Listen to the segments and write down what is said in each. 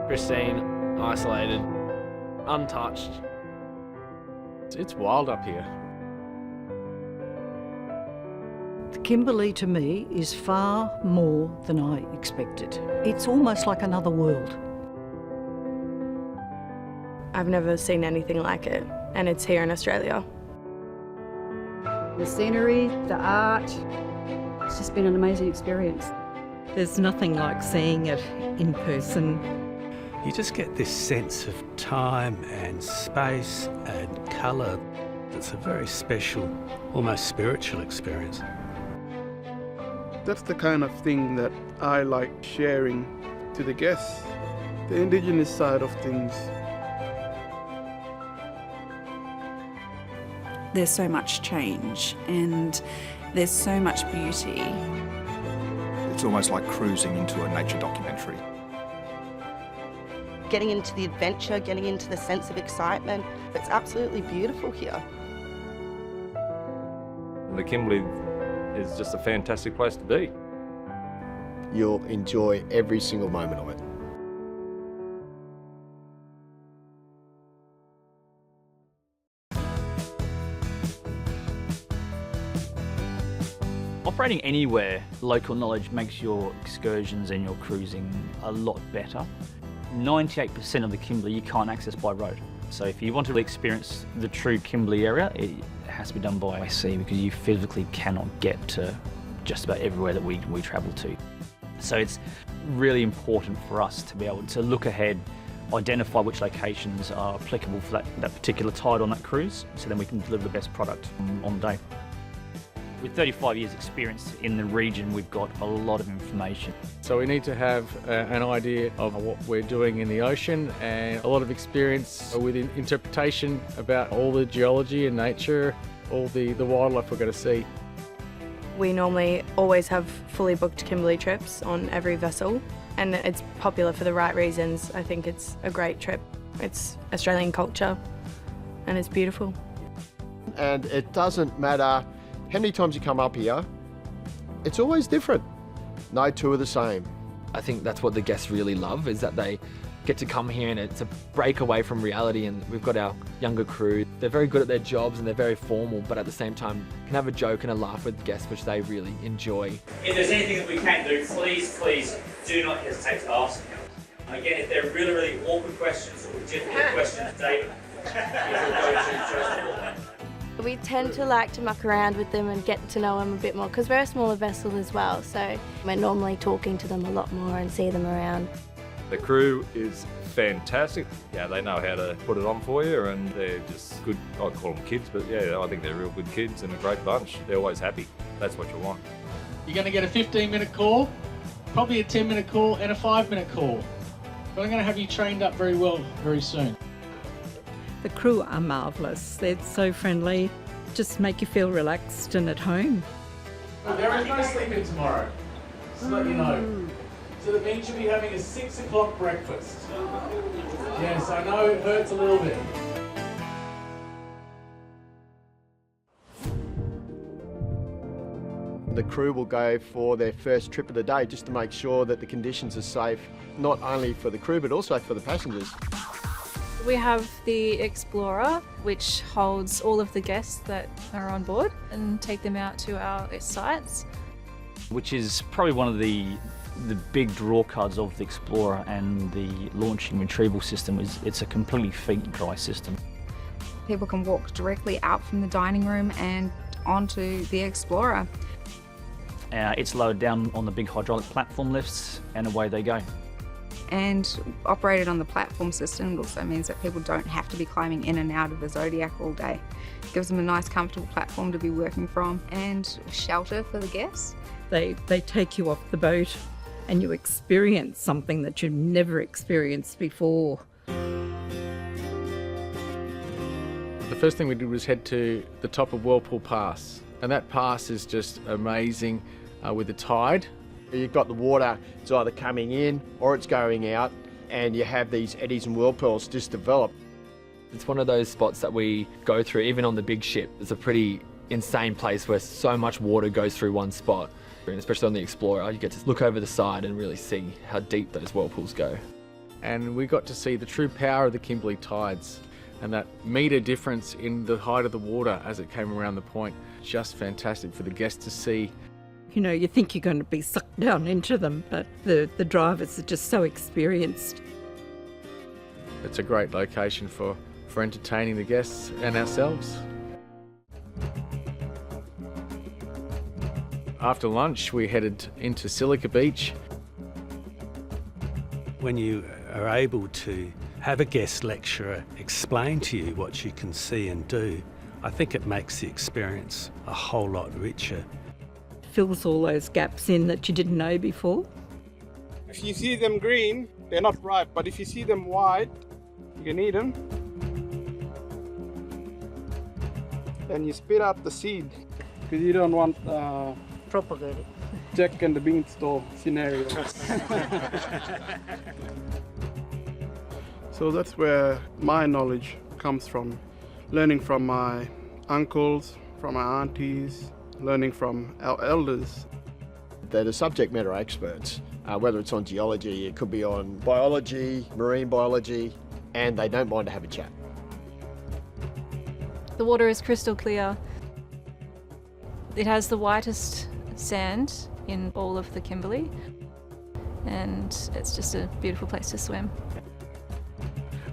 Pristine, isolated, untouched. It's wild up here. The Kimberley to me is far more than I expected. It's almost like another world. I've never seen anything like it, and it's here in Australia. The scenery, the art, it's just been an amazing experience. There's nothing like seeing it in person. You just get this sense of time and space and colour. It's a very special, almost spiritual experience. That's the kind of thing that I like sharing to the guests, the Indigenous side of things. There's so much change and there's so much beauty. It's almost like cruising into a nature documentary. Getting into the adventure, getting into the sense of excitement. It's absolutely beautiful here. The Kimberley is just a fantastic place to be. You'll enjoy every single moment of it. Operating anywhere, local knowledge makes your excursions and your cruising a lot better. 98% of the Kimberley you can't access by road. So if you want to experience the true Kimberley area, it has to be done by sea because you physically cannot get to just about everywhere that we travel to. So it's really important for us to be able to look ahead, identify which locations are applicable for that particular tide on that cruise, so then we can deliver the best product on the day. With 35 years experience in the region, we've got a lot of information. So we need to have an idea of what we're doing in the ocean and a lot of experience with interpretation about all the geology and nature, all the wildlife we're going to see. We normally always have fully booked Kimberley trips on every vessel, and it's popular for the right reasons. I think it's a great trip. It's Australian culture and it's beautiful. And it doesn't matter how many times you come up here, it's always different. No two are the same. I think that's what the guests really love, is that they get to come here and it's a break away from reality. And we've got our younger crew. They're very good at their jobs and they're very formal, but at the same time can have a joke and a laugh with guests, which they really enjoy. If there's anything that we can do, please do not hesitate to ask. Again, if they're really awkward questions or difficult questions, David is your go-to. We tend to like to muck around with them and get to know them a bit more because we're a smaller vessel as well, so we're normally talking to them a lot more and see them around. The crew is fantastic. Yeah, they know how to put it on for you and they're just good. I call them kids, but yeah, I think they're real good kids and a great bunch. They're always happy. That's what you want. You're going to get a 15-minute call, probably a 10-minute call and a 5-minute call. But I'm going to have you trained up very well very soon. The crew are marvellous. They're so friendly, just make you feel relaxed and at home. There is no sleeping tomorrow, just to let you know. So that means you'll be having a 6 o'clock breakfast. Yes, I know it hurts a little bit. The crew will go for their first trip of the day just to make sure that the conditions are safe, not only for the crew but also for the passengers. We have the Explorer, which holds all of the guests that are on board and take them out to our sites. Which is probably one of the big draw cards of the Explorer and the launching retrieval system is it's a completely feet dry system. People can walk directly out from the dining room and onto the Explorer. It's lowered down on the big hydraulic platform lifts and away they go. And operated on the platform system, it also means that people don't have to be climbing in and out of the Zodiac all day. It gives them a nice comfortable platform to be working from and shelter for the guests. They take you off the boat and you experience something that you've never experienced before. The first thing we did was head to the top of Whirlpool Pass, and that pass is just amazing with the tide. You've got the water, it's either coming in or it's going out, and you have these eddies and whirlpools just develop. It's one of those spots that we go through, even on the big ship. It's a pretty insane place where so much water goes through one spot. And especially on the Explorer, you get to look over the side and really see how deep those whirlpools go. and we got to see the true power of the Kimberley tides and that metre difference in the height of the water as it came around the point. Just fantastic for the guests to see. You know, you think you're going to be sucked down into them, but the drivers are just so experienced. It's a great location for entertaining the guests and ourselves. After lunch, we headed into Silica Beach. When you are able to have a guest lecturer explain to you what you can see and do, I think it makes the experience a whole lot richer. Fills all those gaps in that you didn't know before. If you see them green, they're not ripe, but if you see them white, you can eat them. Then you spit out the seed, because you don't want propagate it. Jack and the Beanstalk scenario. So that's where my knowledge comes from. Learning from my uncles, from my aunties, learning from our elders. They're the subject matter experts, whether it's on geology, it could be on biology, marine biology, and they don't mind to have a chat. The water is crystal clear. It has the whitest sand in all of the Kimberley, and it's just a beautiful place to swim.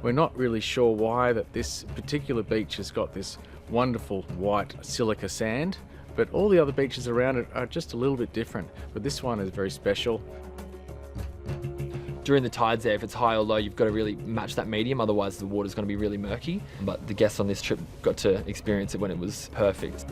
We're not really sure why that this particular beach has got this wonderful white silica sand, but all the other beaches around it are just a little bit different. But this one is very special. During the tides there, if it's high or low, you've got to really match that medium, otherwise the water's going to be really murky. But the guests on this trip got to experience it when it was perfect.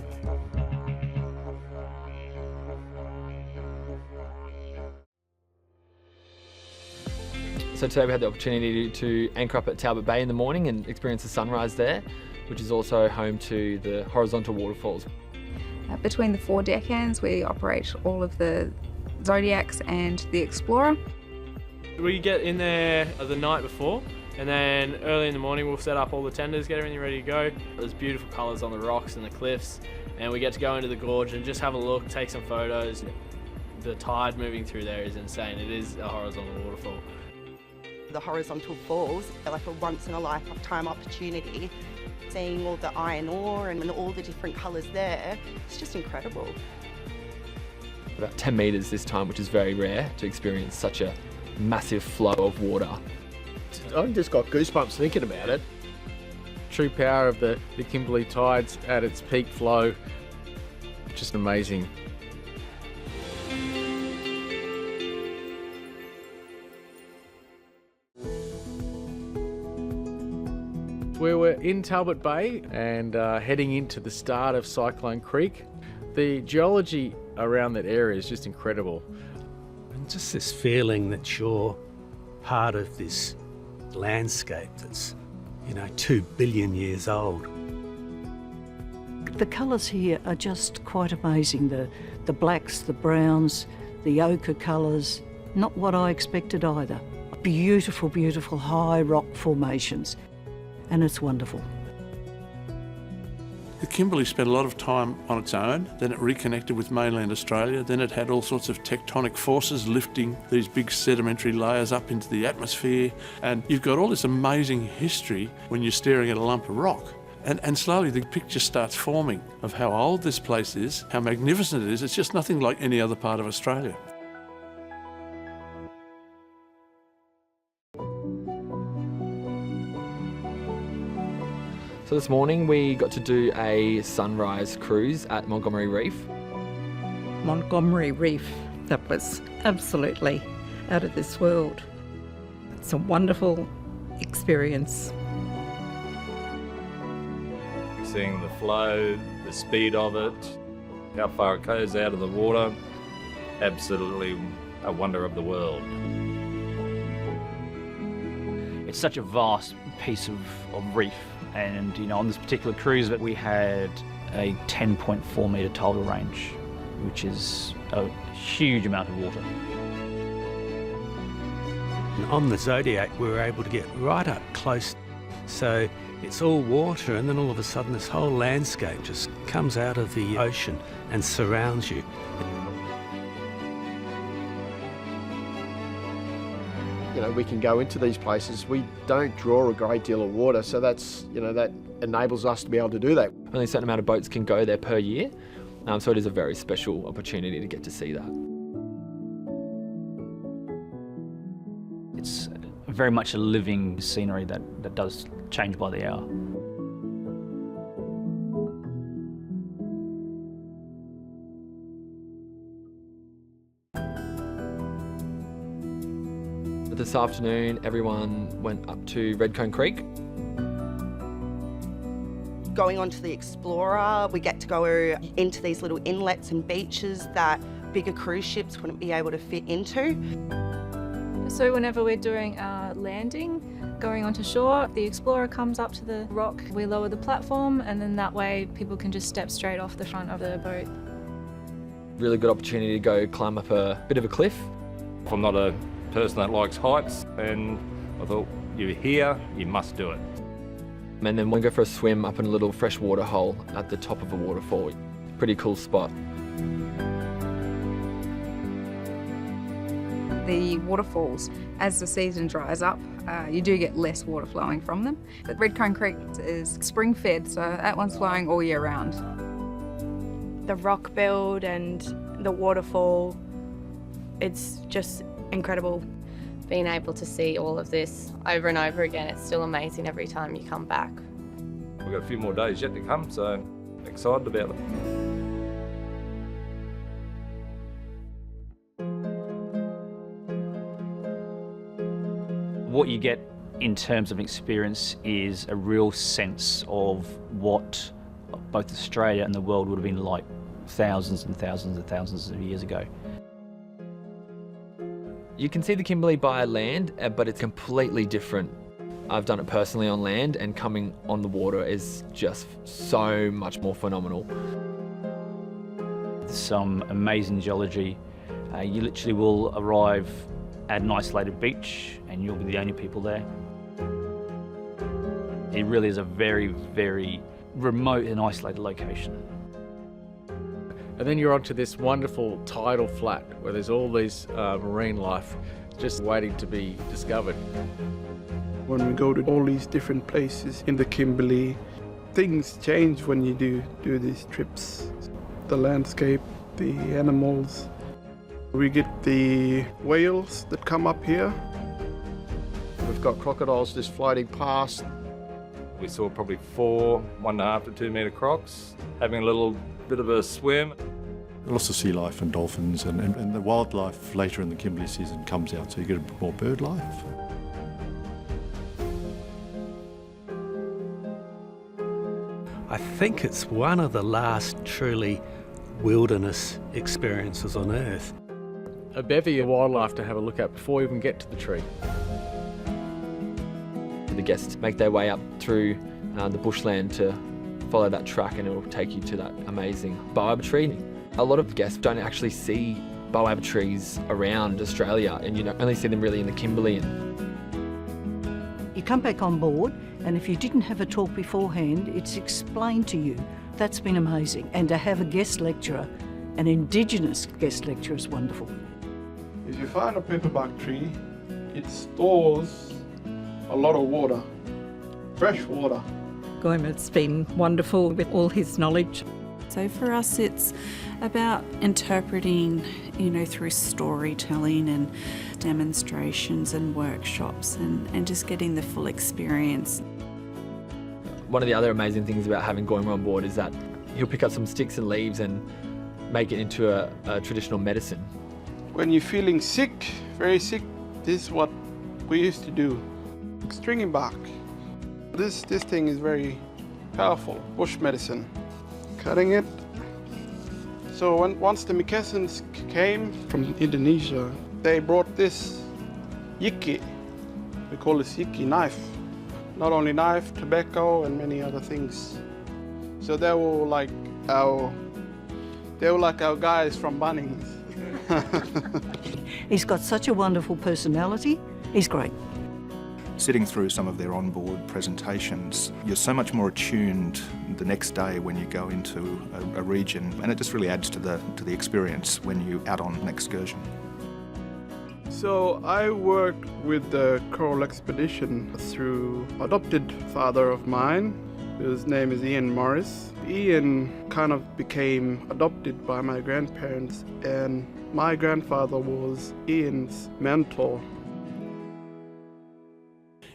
So today we had the opportunity to anchor up at Talbot Bay in the morning and experience the sunrise there, which is also home to the horizontal waterfalls. Between the 4 deckhands, we operate all of the Zodiacs and the Explorer. We get in there the night before, and then early in the morning we'll set up all the tenders, get everything ready to go. There's beautiful colours on the rocks and the cliffs, and we get to go into the gorge and just have a look, take some photos. The tide moving through there is insane. It is a horizontal waterfall. The horizontal falls are like a once-in-a-lifetime opportunity. Seeing all the iron ore and all the different colours there, it's just incredible. About 10 metres this time, which is very rare to experience such a massive flow of water. I've just got goosebumps thinking about it. True power of the Kimberley tides at its peak flow, just amazing. We were in Talbot Bay and heading into the start of Cyclone Creek. The geology around that area is just incredible. And just this feeling that you're part of this landscape that's, 2 billion years old. The colours here are just quite amazing. The blacks, the browns, the ochre colours, not what I expected either. Beautiful, beautiful high rock formations. And it's wonderful. The Kimberley spent a lot of time on its own, then it reconnected with mainland Australia, then it had all sorts of tectonic forces lifting these big sedimentary layers up into the atmosphere, and you've got all this amazing history when you're staring at a lump of rock. And slowly the picture starts forming of how old this place is, how magnificent it is. It's just nothing like any other part of Australia. So this morning we got to do a sunrise cruise at Montgomery Reef. Montgomery Reef, that was absolutely out of this world. It's a wonderful experience. Seeing the flow, the speed of it, how far it goes out of the water, absolutely a wonder of the world. It's such a vast piece of reef, and on this particular cruise that we had a 10.4 metre tidal range, which is a huge amount of water. And on the Zodiac we were able to get right up close, so it's all water, and then all of a sudden this whole landscape just comes out of the ocean and surrounds you. we can go into these places. We don't draw a great deal of water, so that's, that enables us to be able to do that. Only a certain amount of boats can go there per year, so it is a very special opportunity to get to see that. It's very much a living scenery that does change by the hour. This afternoon, everyone went up to Redcone Creek. Going onto the Explorer, we get to go into these little inlets and beaches that bigger cruise ships wouldn't be able to fit into. So whenever we're doing our landing, going onto shore, the Explorer comes up to the rock, we lower the platform, and then that way people can just step straight off the front of the boat. Really good opportunity to go climb up a bit of a cliff. I'm not a person that likes heights, and I thought, you're here, you must do it. And then we'll go for a swim up in a little freshwater hole at the top of a waterfall. Pretty cool spot. The waterfalls, as the season dries up, you do get less water flowing from them. But Redcone Creek is spring fed, so that one's flowing all year round. The rock build and the waterfall, it's just incredible. Being able to see all of this over and over again, it's still amazing every time you come back. We've got a few more days yet to come, so excited about it. What you get in terms of experience is a real sense of what both Australia and the world would have been like thousands and thousands and thousands of years ago. You can see the Kimberley by land, but it's completely different. I've done it personally on land, and coming on the water is just so much more phenomenal. Some amazing geology. You literally will arrive at an isolated beach and you'll be the only people there. It really is a very, very remote and isolated location. And then you're onto this wonderful tidal flat where there's all these marine life just waiting to be discovered. When we go to all these different places in the Kimberley, things change when you do these trips. The landscape, the animals. We get the whales that come up here. We've got crocodiles just floating past. We saw probably 4 1.5 to 2 metre crocs, having a little bit of a swim. Lots of sea life and dolphins, and the wildlife later in the Kimberley season comes out, so you get a bit more bird life. I think it's one of the last truly wilderness experiences on Earth. A bevy of wildlife to have a look at before we even get to the tree. The guests make their way up through the bushland to follow that track, and it will take you to that amazing baobab tree. A lot of guests don't actually see baobab trees around Australia, and you only see them really in the Kimberley. You come back on board, and if you didn't have a talk beforehand, it's explained to you. That's been amazing. And to have a guest lecturer, an Indigenous guest lecturer, is wonderful. If you find a paperbark tree, it stores a lot of water, fresh water. Goimer's been wonderful with all his knowledge. So for us, it's about interpreting, through storytelling and demonstrations and workshops and just getting the full experience. One of the other amazing things about having Goimer on board is that he'll pick up some sticks and leaves and make it into a traditional medicine. When you're feeling sick, very sick, this is what we used to do. Stringy bark. This thing is very powerful, bush medicine. Cutting it. So once the Micasins came from Indonesia, they brought this yiki. We call this yiki knife. Not only knife, tobacco, and many other things. So they were like our guys from Bunnings. He's got such a wonderful personality. He's great. Sitting through some of their onboard presentations, you're so much more attuned the next day when you go into a region, and it just really adds to the experience when you're out on an excursion. So I worked with the coral expedition through adopted father of mine. His name is Ian Morris. Ian kind of became adopted by my grandparents, and my grandfather was Ian's mentor.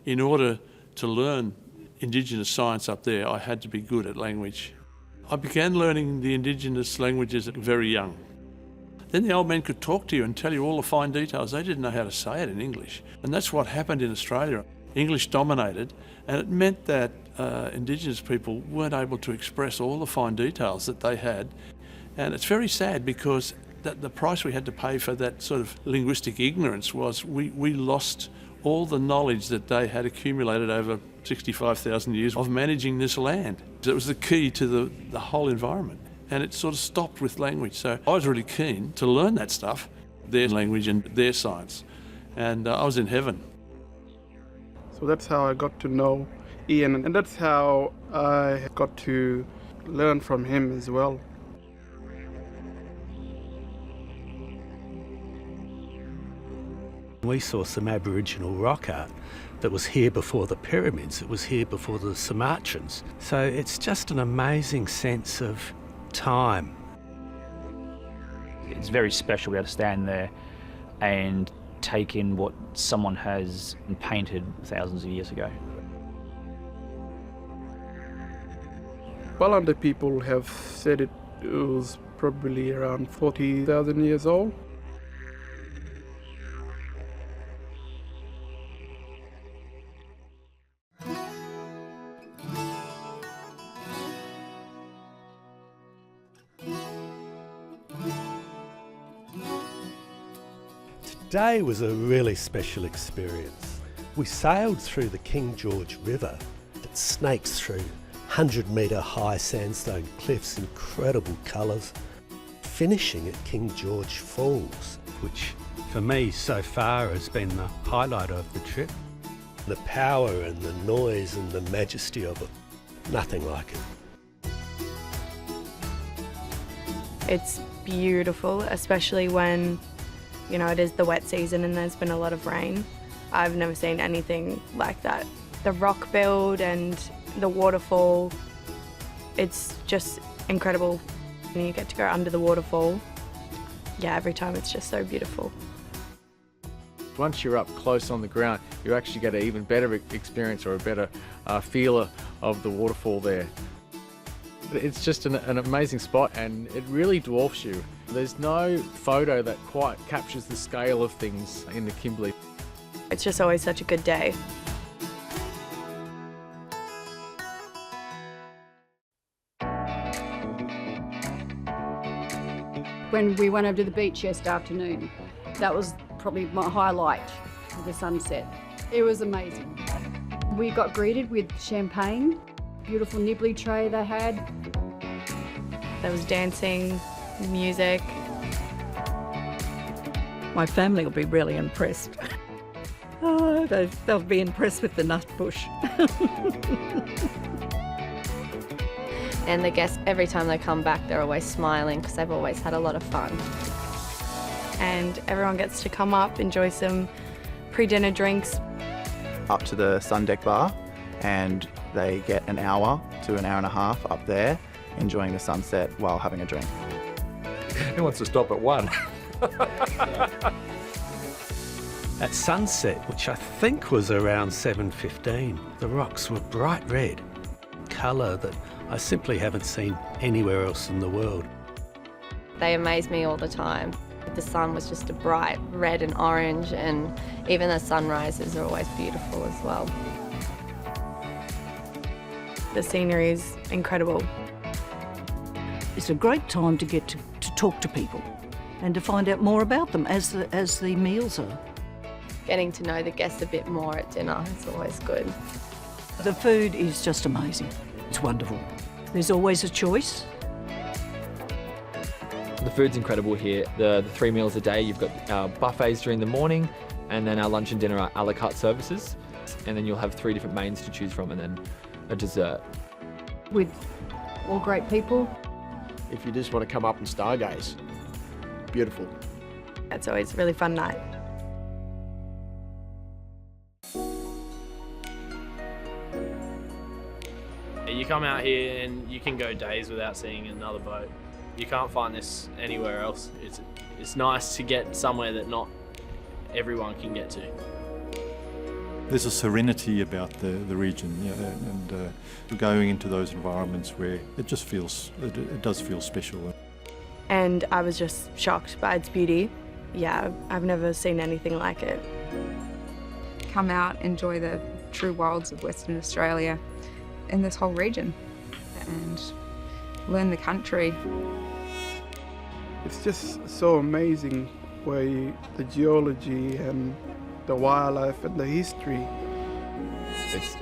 In order to learn Indigenous science up there, I had to be good at language. I began learning the Indigenous languages very young. Then the old men could talk to you and tell you all the fine details. They didn't know how to say it in English. And that's what happened in Australia. English dominated, and it meant that Indigenous people weren't able to express all the fine details that they had. And it's very sad because the price we had to pay for that sort of linguistic ignorance was we lost all the knowledge that they had accumulated over 65,000 years of managing this land. It was the key to the whole environment. And it sort of stopped with language. So I was really keen to learn that stuff, their language and their science. And I was in heaven. So that's how I got to know Ian, and that's how I got to learn from him as well. We saw some Aboriginal rock art that was here before the pyramids, it was here before the Sumatrans. So it's just an amazing sense of time. It's very special to be able to stand there and take in what someone has painted thousands of years ago. Walanda people have said it was probably around 40,000 years old. Today was a really special experience. We sailed through the King George River that snakes through 100-metre high sandstone cliffs, incredible colours, finishing at King George Falls, which for me so far has been the highlight of the trip. The power and the noise and the majesty of it, nothing like it. It's beautiful, especially when, you know, it is the wet season and there's been a lot of rain. I've never seen anything like that. The rock build and the waterfall, it's just incredible. And you get to go under the waterfall. Yeah, every time it's just so beautiful. Once you're up close on the ground, you actually get an even better experience or a better feel of the waterfall there. It's just an amazing spot, and it really dwarfs you. There's no photo that quite captures the scale of things in the Kimberley. It's just always such a good day. When we went over to the beach yesterday afternoon, that was probably my highlight of the sunset. It was amazing. We got greeted with champagne, beautiful nibbly tray they had. There was dancing, music. My family will be really impressed. Oh, they'll be impressed with the nut bush. And the guests, every time they come back, they're always smiling because they've always had a lot of fun. And everyone gets to come up, enjoy some pre-dinner drinks. Up to the sun deck bar, and they get an hour to an hour and a half up there enjoying the sunset while having a drink. Who wants to stop at 1? At sunset, which I think was around 7:15, the rocks were bright red, colour that I simply haven't seen anywhere else in the world. They amaze me all the time. The sun was just a bright red and orange, and even the sunrises are always beautiful as well. The scenery is incredible. It's a great time to get to talk to people and to find out more about them as the meals are. Getting to know the guests a bit more at dinner is always good. The food is just amazing. It's wonderful. There's always a choice. The food's incredible here. The 3 meals a day, you've got our buffets during the morning, and then our lunch and dinner are a la carte services. And then you'll have 3 different mains to choose from, and then a dessert. With all great people. If you just want to come up and stargaze, beautiful. It's always a really fun night. You come out here and you can go days without seeing another boat. You can't find this anywhere else. It's nice to get somewhere that not everyone can get to. There's a serenity about the region, and going into those environments where it just feels, it does feel special. And I was just shocked by its beauty. Yeah, I've never seen anything like it. Come out, enjoy the true wilds of Western Australia and this whole region, and learn the country. It's just so amazing where the geology and the wildlife and the history. It's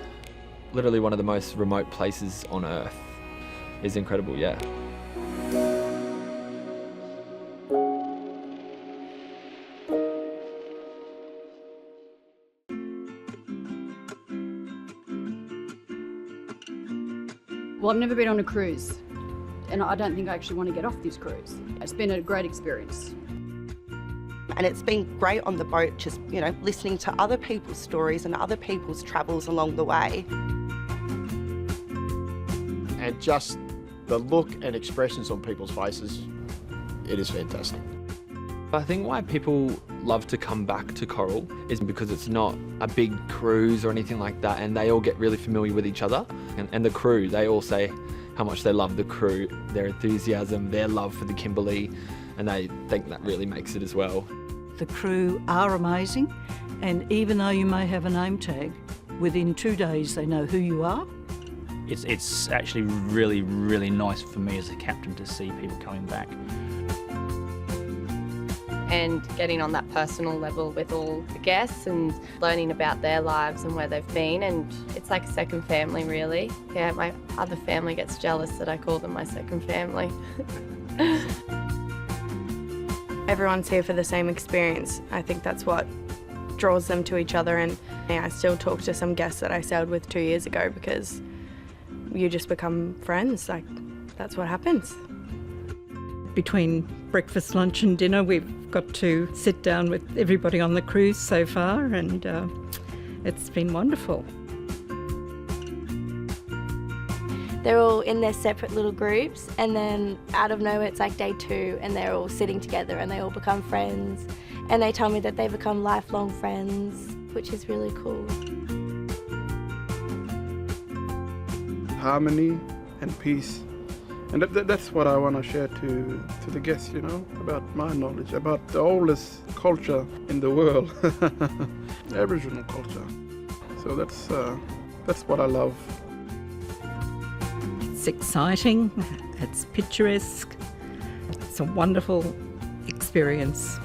literally one of the most remote places on Earth. It's incredible, yeah. Well, I've never been on a cruise, and I don't think I actually want to get off this cruise. It's been a great experience. And it's been great on the boat, just, listening to other people's stories and other people's travels along the way. And just the look and expressions on people's faces, it is fantastic. I think why people love to come back to Coral is because it's not a big cruise or anything like that, and they all get really familiar with each other. And the crew, they all say how much they love the crew, their enthusiasm, their love for the Kimberley, and they think that really makes it as well. The crew are amazing, and even though you may have a name tag, within 2 days they know who you are. It's actually really, really nice for me as a captain to see people coming back. And getting on that personal level with all the guests and learning about their lives and where they've been, and it's like a second family, really. Yeah, my other family gets jealous that I call them my second family. Everyone's here for the same experience. I think that's what draws them to each other, and I still talk to some guests that I sailed with 2 years ago because you just become friends. Like, that's what happens. Between breakfast, lunch and dinner, we've got to sit down with everybody on the cruise so far, and it's been wonderful. They're all in their separate little groups, and then out of nowhere it's like day 2 and they're all sitting together and they all become friends, and they tell me that they become lifelong friends, which is really cool. Harmony and peace. And that's what I want to share to the guests, about my knowledge, about the oldest culture in the world, Aboriginal culture. So that's what I love. It's exciting, it's picturesque, it's a wonderful experience.